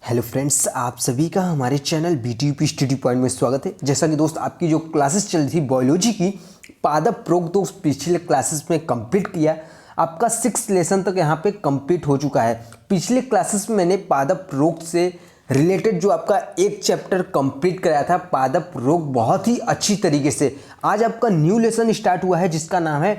Hello friends, आप सभी का हमारे चैनल BTUP स्टडी पॉइंट में स्वागत है। जैसा कि दोस्त आपकी जो क्लासेस चल रही थी बायोलॉजी की पादप रोग तो पिछले क्लासेस में कंप्लीट किया। आपका 6 लेसन तक यहाँ पे कंप्लीट हो चुका है। पिछले क्लासेस में मैंने पादप रोग से रिलेटेड जो आपका एक चैप्टर कंप्लीट कराया था, पादप रोग, बहुत ही अच्छी तरीके से। आज आपका न्यू लेसन स्टार्ट हुआ है जिसका नाम है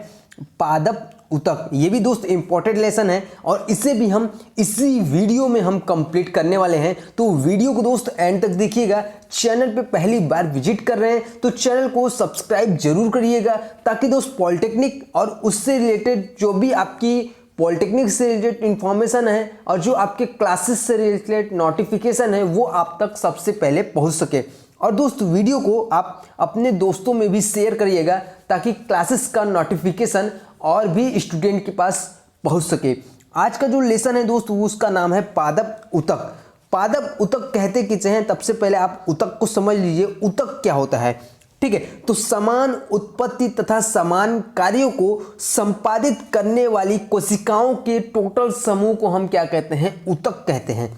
पादप ऊतक। ये भी दोस्त इंपॉर्टेंट लेसन है और इसे भी हम इसी वीडियो में हम कंप्लीट करने वाले हैं। तो वीडियो को दोस्त एंड तक देखिएगा। चैनल पे पहली बार विजिट कर रहे हैं तो चैनल को सब्सक्राइब जरूर करिएगा, ताकि दोस्त पॉलिटेक्निक और उससे रिलेटेड जो भी आपकी पॉलिटेक्निक से रिलेटेड इंफॉर्मेशन है और जो आपके क्लासेस से रिलेटेड नोटिफिकेशन है वो आप तक सबसे पहले पहुंच सके। और दोस्त वीडियो को आप अपने दोस्तों में भी शेयर करिएगा, ताकि क्लासेस का नोटिफिकेशन और भी स्टूडेंट के पास पहुंच सके। आज का जो लेसन है दोस्त उसका नाम है पादप ऊतक। पादप ऊतक कहते किसे हैं, तब से पहले आप ऊतक को समझ लीजिए। ऊतक क्या होता है, ठीक है। तो समान उत्पत्ति तथा समान कार्यों को संपादित करने वाली कोशिकाओं के टोटल समूह को हम क्या कहते हैं, ऊतक कहते हैं,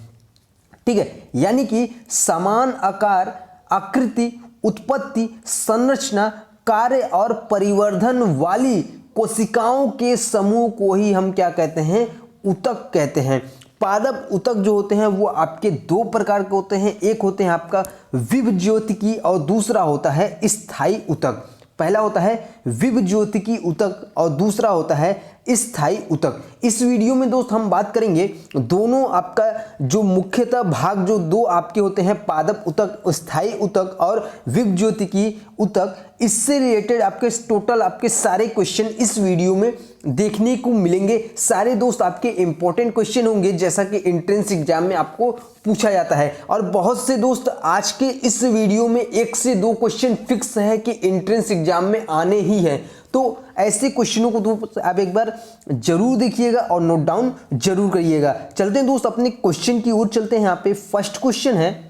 ठीक है। यानी कि समान आकार, आकृति, उत्पत्ति, संरचना, कार्य और परिवर्धन वाली कोशिकाओं के समूह को ही हम क्या कहते हैं, ऊतक कहते हैं। पादप ऊतक जो होते हैं वो आपके दो प्रकार के होते हैं। एक होते हैं आपका विभज्योतिकी और दूसरा होता है स्थायी ऊतक। पहला होता है विभज्योतिकी ऊतक और दूसरा होता है स्थायी ऊतक। इस वीडियो में दोस्त हम बात करेंगे दोनों आपका जो मुख्यतः भाग जो दो आपके होते हैं, पादप ऊतक, स्थायी ऊतक और विभज्योतिकी ऊतक। इससे रिलेटेड आपके टोटल आपके सारे क्वेश्चन इस वीडियो में देखने को मिलेंगे। सारे दोस्त आपके इंपॉर्टेंट क्वेश्चन होंगे, जैसा कि एंट्रेंस एग्जाम में आपको पूछा जाता है। और बहुत से दोस्त आज के इस वीडियो में 1 से 2 क्वेश्चन फिक्स है कि एंट्रेंस एग्जाम में आने ही है। तो ऐसे क्वेश्चनों को तो आप एक बार जरूर देखिएगा और नोट डाउन जरूर करिएगा। चलते हैं दोस्त अपने क्वेश्चन की ओर चलते हैं। यहाँ पे फर्स्ट क्वेश्चन है,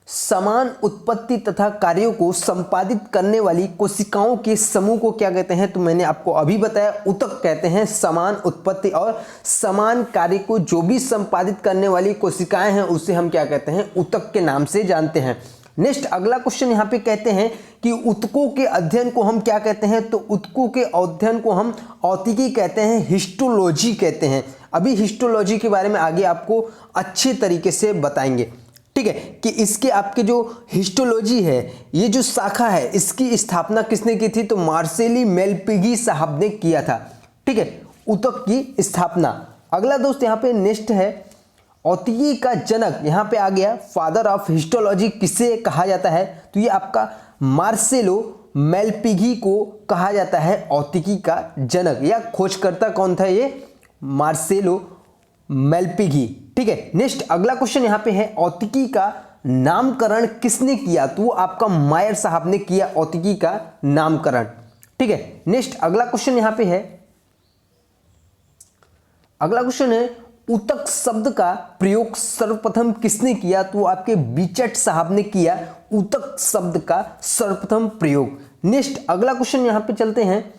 समान उत्पत्ति तथा कार्यों को संपादित करने वाली कोशिकाओं के समूह को क्या कहते हैं। तो मैंने आपको अभी बताया, ऊतक कहते हैं। समान उत्पत्ति और समान कार्य को जो भी संपादित करने वाली कोशिकाएं हैं उसे हम क्या कहते हैं, ऊतक के नाम से जानते हैं। नेक्स्ट अगला क्वेश्चन यहाँ पे कहते हैं कि ऊतकों के अध्ययन को हम क्या कहते हैं। तो ऊतकों के अध्ययन को हम औतिकी कहते हैं, हिस्टोलॉजी कहते हैं। अभी हिस्टोलॉजी के बारे में आगे आपको अच्छे तरीके से बताएंगे, ठीक है, कि इसके आपके जो हिस्टोलॉजी है, ये जो शाखा है, इसकी स्थापना किसने की थी। तो मार्सेली मेलपिगी साहब ने किया था, ठीक है, ऊतक की स्थापना। अगला दोस्त यहाँ पे नेक्स्ट है, औतिकी का जनक, यहाँ पे आ गया फादर ऑफ हिस्टोलॉजी किसे कहा जाता है। तो ये आपका मार्सेलो मेलपिगी को कहा जाता है औतिकी का जनक, या खोजकर्ता कौन था, ये मार्सेलो मेलपिगी, ठीक है। नेक्स्ट अगला क्वेश्चन यहाँ पे है, औतिकी का नामकरण किसने किया। तो आपका मायर साहब ने किया औतिकी का नामकरण, ठीक है। नेक्स्ट अगला क्वेश्चन यहाँ पे है, अगला क्वेश्चन है, ऊतक शब्द का प्रयोग सर्वप्रथम किसने किया। तो आपके बीचट साहब ने किया ऊतक शब्द का सर्वप्रथम प्रयोग। नेक्स्ट अगला क्वेश्चन यहां पे चलते हैं,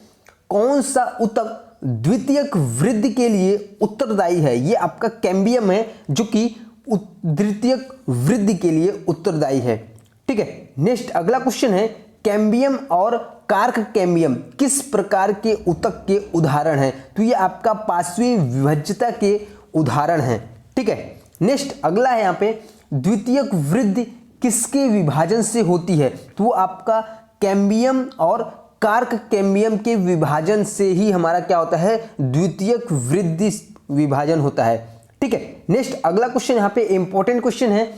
कौन सा ऊतक द्वितीयक वृद्धि के लिए उत्तरदायी है। ये आपका कैम्बियम है जो कि द्वितीयक वृद्धि के लिए उत्तरदायी है, ठीक है। नेक्स्ट अगला क्वेश्चन है, कैम्बियम और कार्क कैम्बियम किस प्रकार के ऊतक के उदाहरण हैं। तो ये आपका पार्श्वीय विभज्यता के उदाहरण हैं, ठीक है। नेक्स्ट अगला है यहाँ पे, द्वितीयक वृद्धि किसके विभाजन से होती है। तो आपका कैम्बियम और कार्क कैम्बियम के विभाजन से ही हमारा क्या होता है, द्वितीयक वृद्धि विभाजन होता है, ठीक है। नेक्स्ट अगला क्वेश्चन यहाँ पे इंपॉर्टेंट क्वेश्चन है,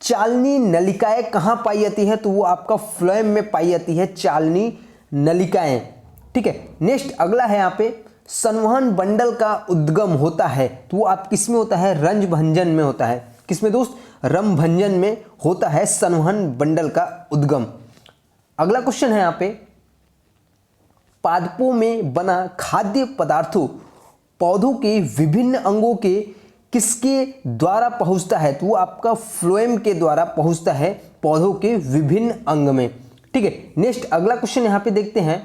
चालनी नलिकाएं कहाँ पाई जाती है। तो वो आपका फ्लोएम में पाई जाती है चालनी नलिकाएं, ठीक है। नेक्स्ट अगला है यहाँ पे, संवहन बंडल का उद्गम होता है। तो वो आप किस में होता है, रंध्रभंजन में होता है। किसमें दोस्त, रंध्रभंजन में होता है संवहन बंडल का उद्गम। अगला क्वेश्चन है यहाँ पे, पादपों में बना खाद्य पदार्थों पौधों के विभिन्न अंगों के किसके द्वारा पहुंचता है। तो वो आपका फ्लोएम के द्वारा पहुंचता है पौधों के विभिन्न अंग में, ठीक है। नेक्स्ट अगला क्वेश्चन यहाँ पे देखते हैं,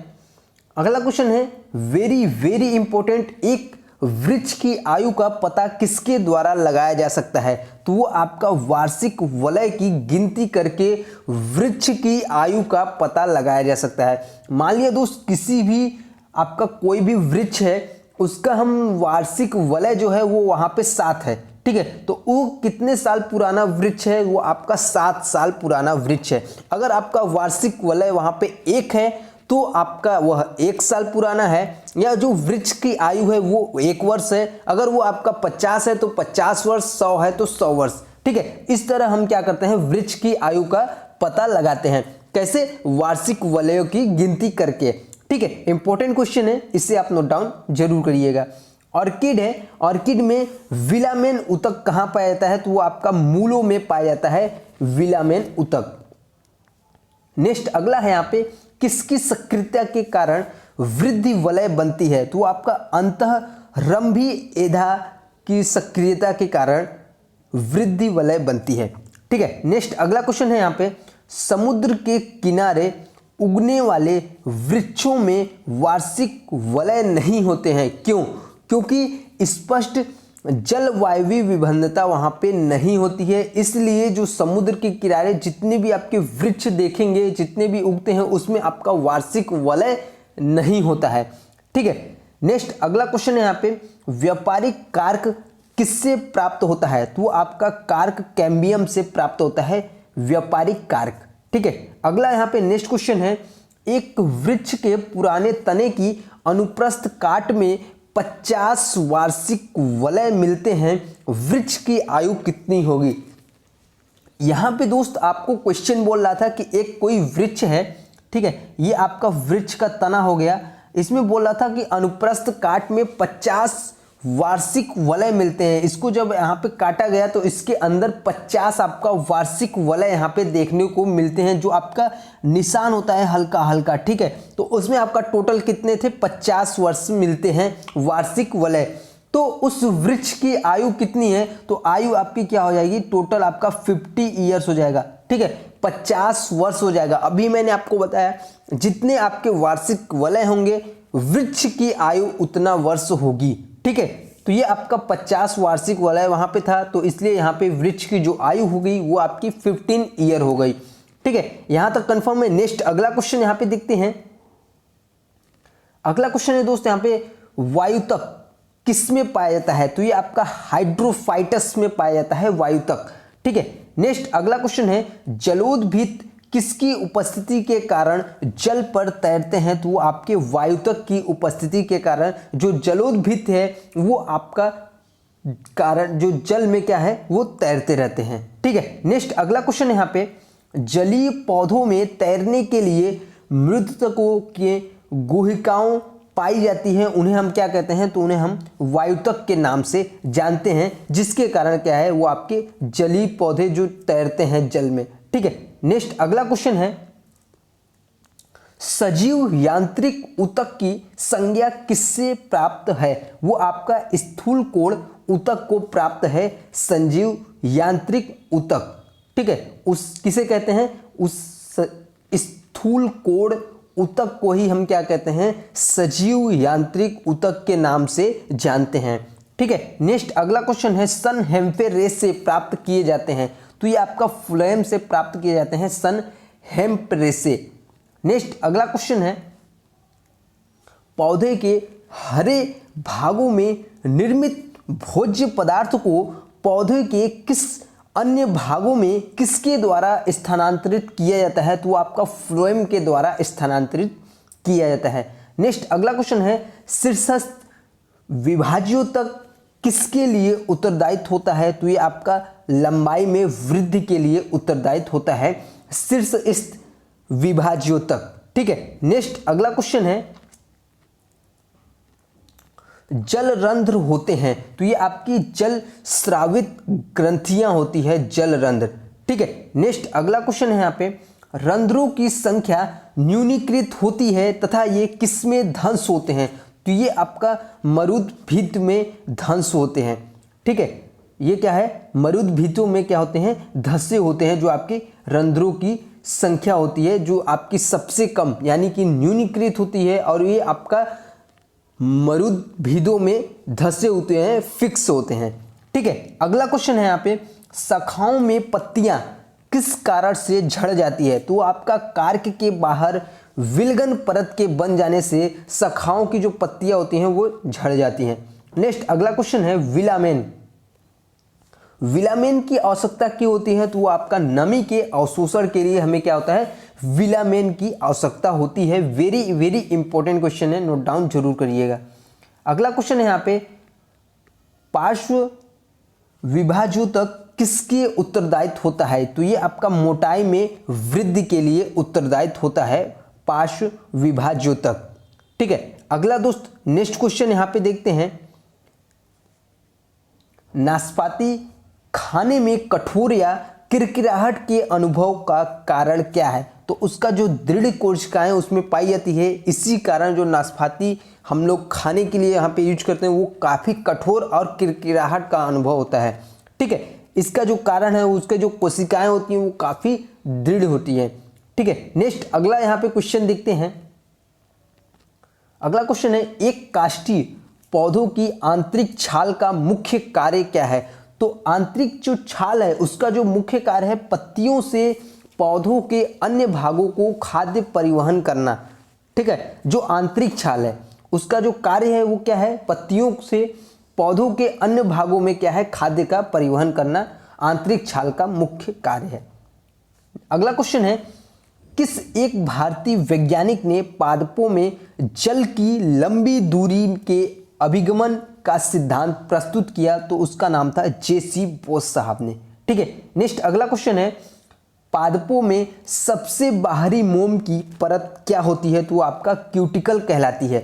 अगला क्वेश्चन है वेरी वेरी इंपॉर्टेंट, एक वृक्ष की आयु का पता किसके द्वारा लगाया जा सकता है? तो वो आपका वार्षिक वलय की गिनती करके वृक्ष की आयु का पता लगाया जा सकता है। मान लिया दोस्त किसी भी आपका कोई भी वृक्ष है, उसका हम वार्षिक वलय जो है वो वहां पे 7 है, ठीक है। तो वो कितने साल पुराना वृक्ष है? वो आपका 7 साल पुराना वृक्ष है। अगर आपका वार्षिक वलय वहां पे 1 है तो आपका वह 1 साल पुराना है, या जो वृक्ष की आयु है वो 1 वर्ष है। अगर वो आपका 50 है तो 50 वर्ष, 100 है तो 100 वर्ष, ठीक है। इस तरह हम क्या करते हैं, वृक्ष की आयु का पता लगाते हैं। कैसे? वार्षिक वलयों की गिनती करके, ठीक है। इंपॉर्टेंट क्वेश्चन है, इसे आप नोट डाउन जरूर करिएगा। ऑर्किड है, ऑर्किड में विलामेन उतक कहां पाया जाता है? तो वो आपका मूलों में पाया जाता है, विलामेन उतक। नेक्स्ट अगला है यहाँ पे, किसकी सक्रियता के कारण वृद्धि वलय बनती है? तो आपका अंतःरंभी एधा की सक्रियता के कारण वृद्धि वलय बनती है, ठीक है। नेक्स्ट अगला क्वेश्चन है यहाँ पे, समुद्र के किनारे उगने वाले वृक्षों में वार्षिक वलय नहीं होते हैं, क्यों? क्योंकि स्पष्ट जलवायु विभिन्नता वहां पे नहीं होती है, इसलिए जो समुद्र के किनारे जितने भी आपके वृक्ष देखेंगे, जितने भी उगते हैं, उसमें आपका वार्षिक वलय नहीं होता है, ठीक है। नेक्स्ट अगला क्वेश्चन है यहाँ पे, व्यापारिक कार्क किससे प्राप्त होता है? तो आपका कार्क कैम्बियम से प्राप्त होता है, व्यापारिक कार्क, ठीक है। अगला यहाँ पे नेक्स्ट क्वेश्चन है, एक वृक्ष के पुराने तने की अनुप्रस्थ काट में 50 वार्षिक वलय मिलते हैं, वृक्ष की आयु कितनी होगी? यहां पे दोस्त आपको क्वेश्चन बोल रहा था कि एक कोई वृक्ष है, ठीक है, ये आपका वृक्ष का तना हो गया, इसमें बोल रहा था कि अनुप्रस्थ काट में 50 वार्षिक वलय मिलते हैं। इसको जब यहाँ पे काटा गया तो इसके अंदर 50 आपका वार्षिक वलय यहाँ पे देखने को मिलते हैं, जो आपका निशान होता है हल्का हल्का, ठीक है। तो उसमें आपका टोटल कितने थे? 50 वर्ष मिलते हैं वार्षिक वलय। तो उस वृक्ष की आयु कितनी है? तो आयु आपकी क्या हो जाएगी? टोटल आपका 50 ईयर्स हो जाएगा, ठीक है, 50 वर्ष हो जाएगा। अभी मैंने आपको बताया जितने आपके वार्षिक वलय होंगे, वृक्ष की आयु उतना वर्ष होगी, ठीक है। तो ये आपका 50 वार्षिक वलय वहां पे था, तो इसलिए यहाँ पे वृक्ष की जो आयु हो गई वो आपकी 15 ईयर हो गई, ठीक है। यहां तक कंफर्म है। नेक्स्ट अगला क्वेश्चन यहाँ पे देखते हैं। अगला क्वेश्चन है दोस्त यहाँ पे, वायुतक किस में पाया जाता है? तो ये आपका हाइड्रोफाइटस में पाया जाता है, वायुतक, ठीक है। नेक्स्ट अगला क्वेश्चन है, जलोदभित किसकी उपस्थिति के कारण जल पर तैरते हैं? तो वो आपके वायुतक की उपस्थिति के कारण जो जलोदभित है वो आपका कारण जो जल में क्या है वो तैरते रहते हैं, ठीक है। नेक्स्ट अगला क्वेश्चन है यहाँ पे, जलीय पौधों में तैरने के लिए मृदतकों के गुहिकाओं पाई जाती है, उन्हें हम क्या कहते हैं? तो उन्हें हम वायुतक के नाम से जानते हैं, जिसके कारण क्या है वो आपके जलीय पौधे जो तैरते हैं जल में, ठीक है। नेक्स्ट अगला क्वेश्चन है, सजीव यांत्रिक ऊतक की संज्ञा किससे प्राप्त है? वो आपका स्थूल कोण ऊतक को प्राप्त है, सजीव यांत्रिक ऊतक, ठीक है। उस किसे कहते हैं? उस स्थूल कोण ऊतक को ही हम क्या कहते हैं? सजीव यांत्रिक ऊतक के नाम से जानते हैं, ठीक है। नेक्स्ट अगला क्वेश्चन है, सन हेम्फे रेस से प्राप्त किए जाते हैं, तो ये आपका फ्लोएम से प्राप्त किए जाते हैं, सन हेम्प रेस से। नेक्स्ट अगला क्वेश्चन है, पौधे के हरे भागों में निर्मित भोज्य पदार्थ को पौधे के किस अन्य भागों में किसके द्वारा स्थानांतरित किया जाता है? तो वो आपका फ्लोएम के द्वारा स्थानांतरित किया जाता है। नेक्स्ट अगला क्वेश्चन है, शीर्षस्थ विभाज्यों तक किसके लिए उत्तरदायित्व होता है? तो ये आपका लंबाई में वृद्धि के लिए उत्तरदायित्व होता है, शीर्षस्थ विभाज्यों तक, ठीक है। नेक्स्ट अगला क्वेश्चन है, जलरंध्र होते हैं, तो ये आपकी जल स्रावित ग्रंथियां होती है, जलरंध्र, ठीक है। नेक्स्ट अगला क्वेश्चन है यहाँ पे, रंध्रों की संख्या न्यूनीकृत होती है तथा ये किसमें ध्वंस होते हैं? तो ये आपका मरुद्भिद में ध्वंस होते हैं, ठीक है। ये क्या है? मरुद्भिदों में क्या होते हैं? धस्से होते हैं, जो आपके रंध्रों की संख्या होती है जो आपकी सबसे कम यानी कि न्यूनीकृत होती है, और ये आपका मरुद्भिदों में धसे होते हैं, फिक्स होते हैं। ठीक है, अगला क्वेश्चन है यहाँ पे, शाखाओं में पत्तियां किस कारण से झड़ जाती है? तो आपका कार्क के बाहर विलगन परत के बन जाने से शाखाओं की जो पत्तियां होती हैं वो झड़ जाती हैं। नेक्स्ट अगला क्वेश्चन है, विलामेन। विलामेन की आवश्यकता क्यों होती है? तो वो आपका नमी के अवशोषण के लिए हमें क्या होता है, विलामेन की आवश्यकता होती है। वेरी वेरी इंपॉर्टेंट क्वेश्चन है, नोट डाउन जरूर करिएगा। अगला क्वेश्चन है यहाँ पे, पार्श्व विभाजोतक किसके उत्तरदायित्व होता है? तो ये आपका मोटाई में वृद्धि के लिए उत्तरदायित्व होता है, पार्श्व विभाजोतक। ठीक है, अगला दोस्त नेक्स्ट क्वेश्चन यहाँ पे देखते हैं, नाशपाती खाने में कठोर या किरकिराहट के अनुभव का कारण क्या है? तो उसका जो दृढ़ कोशिकाएं उसमें पाई जाती है, इसी कारण जो नाशपाती हम लोग खाने के लिए यहाँ पे यूज करते हैं वो काफ़ी कठोर और किरकिराहट का अनुभव होता है। ठीक है, इसका जो कारण है उसके जो कोशिकाएं होती हैं वो काफ़ी दृढ़ होती हैं। ठीक है, नेक्स्ट अगला यहाँ पे क्वेश्चन देखते हैं। अगला क्वेश्चन है, एक काष्ठी पौधों की आंतरिक छाल का मुख्य कार्य क्या है? तो आंतरिक जो छाल है उसका जो मुख्य कार्य है पत्तियों से पौधों के अन्य भागों को खाद्य परिवहन करना। ठीक है, जो आंतरिक छाल है उसका जो कार्य है वो क्या है, पत्तियों से पौधों के अन्य भागों में क्या है, खाद्य का परिवहन करना आंतरिक छाल का मुख्य कार्य है। अगला क्वेश्चन है, किस एक भारतीय वैज्ञानिक ने पादपों में जल की लंबी दूरी के अभिगमन का सिद्धांत प्रस्तुत किया? तो उसका नाम था जेसी बोस साहब ने। ठीक है, नेक्स्ट अगला क्वेश्चन है, पादपों में सबसे बाहरी मोम की परत क्या होती है? तो आपका क्यूटिकल कहलाती है।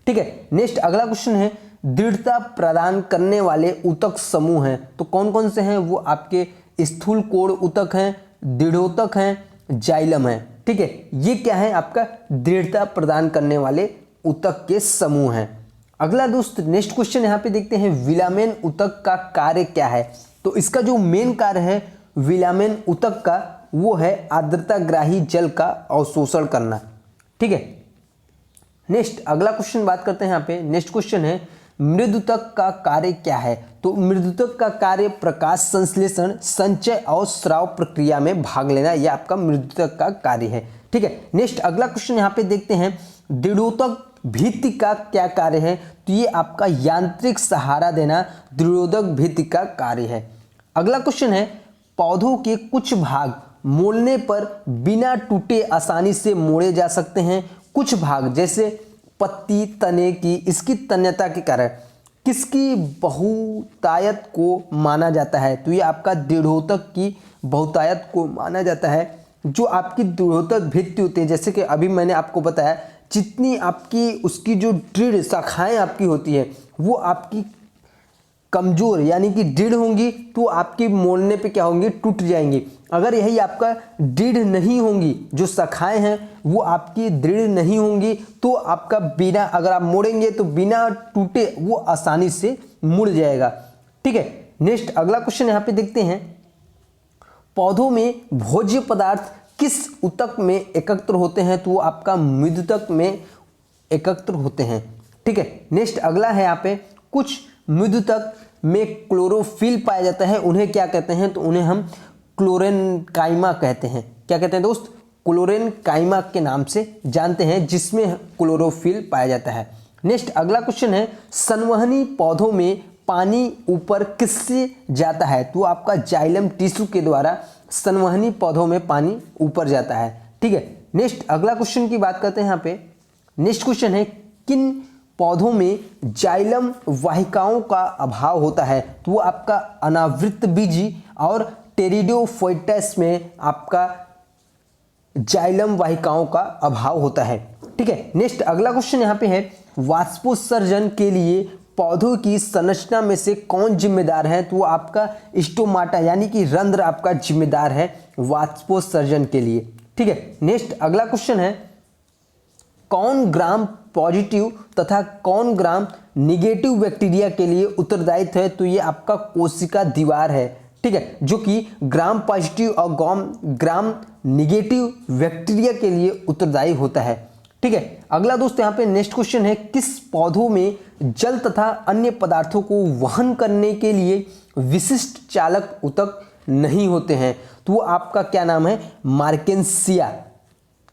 ठीक है, नेक्स्ट अगला क्वेश्चन है, दृढ़ता प्रदान करने वाले ऊतक समूह हैं, तो कौन कौन से हैं? वो आपके स्थूल कोण ऊतक हैं, दृढ़ोतक हैं, जाइलम है। ठीक है, ये क्या है, आपका दृढ़ता प्रदान करने वाले ऊतक के समूह हैं। अगला दोस्त नेक्स्ट क्वेश्चन यहाँ पे देखते हैं, विलामेन ऊतक का कार्य क्या है? तो इसका जो मेन कार्य है विलामेन ऊतक का वो है आर्द्रताग्राही जल का अवशोषण करना। ठीक है, नेक्स्ट अगला क्वेश्चन बात करते हैं यहाँ पे। नेक्स्ट क्वेश्चन है, मृदुतक का कार्य क्या है? तो मृदुतक का कार्य प्रकाश संश्लेषण, संचय और स्राव प्रक्रिया में भाग लेना, यह आपका मृदुतक का कार्य है। ठीक है, नेक्स्ट अगला क्वेश्चन यहाँ पे देखते हैं, दृढ़ोतक भित्ति का क्या कार्य है? तो ये आपका यांत्रिक सहारा देना दृढ़ोतक भित्ति का कार्य है। अगला क्वेश्चन है, पौधों के कुछ भाग मोड़ने पर बिना टूटे आसानी से मोड़े जा सकते हैं। कुछ भाग जैसे पत्ती तने की, इसकी तन्यता के कारण किसकी बहुतायत को माना जाता है? तो ये आपका दृढ़ोतक की बहुतायत को माना जाता है। जो आपकी दृढ़ोतक भित्ति होती है, जैसे कि अभी मैंने आपको बताया, जितनी आपकी उसकी जो दृढ़ शाखाएं आपकी होती है वो आपकी कमजोर यानी कि दृढ़ होंगी तो आपकी मोड़ने पे क्या होंगी, टूट जाएंगी। अगर यही आपका दृढ़ नहीं होंगी, जो शाखाएं हैं वो आपकी दृढ़ नहीं होंगी, तो आपका बिना, अगर आप मोड़ेंगे तो बिना टूटे वो आसानी से मुड़ जाएगा। ठीक है, नेक्स्ट अगला क्वेश्चन यहाँ पे देखते हैं, पौधों में भोज्य पदार्थ किस ऊतक में एकत्र होते हैं? तो वो आपका मृदुतक में एकत्र होते हैं। ठीक है, नेक्स्ट अगला है यहाँ पे, कुछ मृदुतक में क्लोरोफिल पाया जाता है, उन्हें क्या कहते हैं? तो उन्हें हम क्लोरेनकाइमा कहते हैं। क्या कहते हैं दोस्त? क्लोरेनकाइमा के नाम से जानते हैं, जिसमें क्लोरोफिल पाया जाता है। नेक्स्ट अगला क्वेश्चन है, संवहनी पौधों में पानी ऊपर किससे जाता है? तो आपका जाइलम टिश्यू के द्वारा संवहनी पौधों में पानी ऊपर जाता है। ठीक है, नेक्स्ट अगला क्वेश्चन की बात करते हैं यहाँ पे। नेक्स्ट क्वेश्चन है, किन पौधों में जाइलम वाहिकाओं का अभाव होता है? तो वो आपका अनावृत बीजी और टेरिडोफाइटस में आपका जाइलम वाहिकाओं का अभाव होता है। ठीक है, नेक्स्ट अगला क्वेश्चन यहाँ पे है, वाष्पोत्सर्जन के लिए पौधों की संरचना में से कौन जिम्मेदार है? तो वो आपका स्टोमाटा यानी कि रंध्र आपका जिम्मेदार है वाष्पोत्सर्जन के लिए। ठीक है, नेक्स्ट अगला क्वेश्चन है, कौन ग्राम पॉजिटिव तथा कौन ग्राम निगेटिव बैक्टीरिया के लिए उत्तरदायित्व है? तो ये आपका कोशिका दीवार है। ठीक है, जो कि ग्राम पॉजिटिव और ग्राम निगेटिव बैक्टीरिया के लिए उत्तरदायी होता है। ठीक है। अगला दोस्त यहाँ पे नेक्स्ट क्वेश्चन है, किस पौधों में जल तथा अन्य पदार्थों को वहन करने के लिए विशिष्ट चालक ऊतक नहीं होते हैं? तो वो आपका क्या नाम है, मार्केंसिया।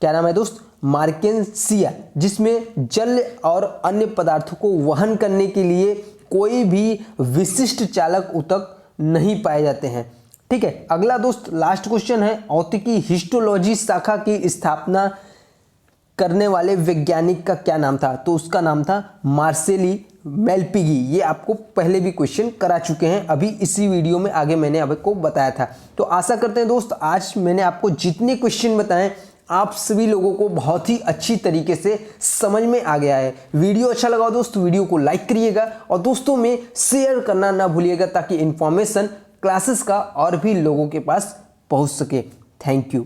क्या नाम है दोस्त, मार्केंसिया, जिसमें जल और अन्य पदार्थों को वहन करने के लिए कोई भी विशिष्ट चालक ऊतक नहीं पाए जाते हैं। ठीक है। अगला दोस्त लास्ट क्वेश्चन है, औतिकी हिस्टोलॉजी शाखा की स्थापना करने वाले वैज्ञानिक का क्या नाम था? तो उसका नाम था मार्सेली मेलपिगी। ये आपको पहले भी क्वेश्चन करा चुके हैं, अभी इसी वीडियो में आगे मैंने आपको बताया था। तो आशा करते हैं दोस्त आज मैंने आपको जितने क्वेश्चन बताएं आप सभी लोगों को बहुत ही अच्छी तरीके से समझ में आ गया है। वीडियो अच्छा लगा दोस्त वीडियो को लाइक करिएगा और दोस्तों में शेयर करना ना भूलिएगा, ताकि इंफॉर्मेशन क्लासेस का और भी लोगों के पास पहुंच सके। Thank you.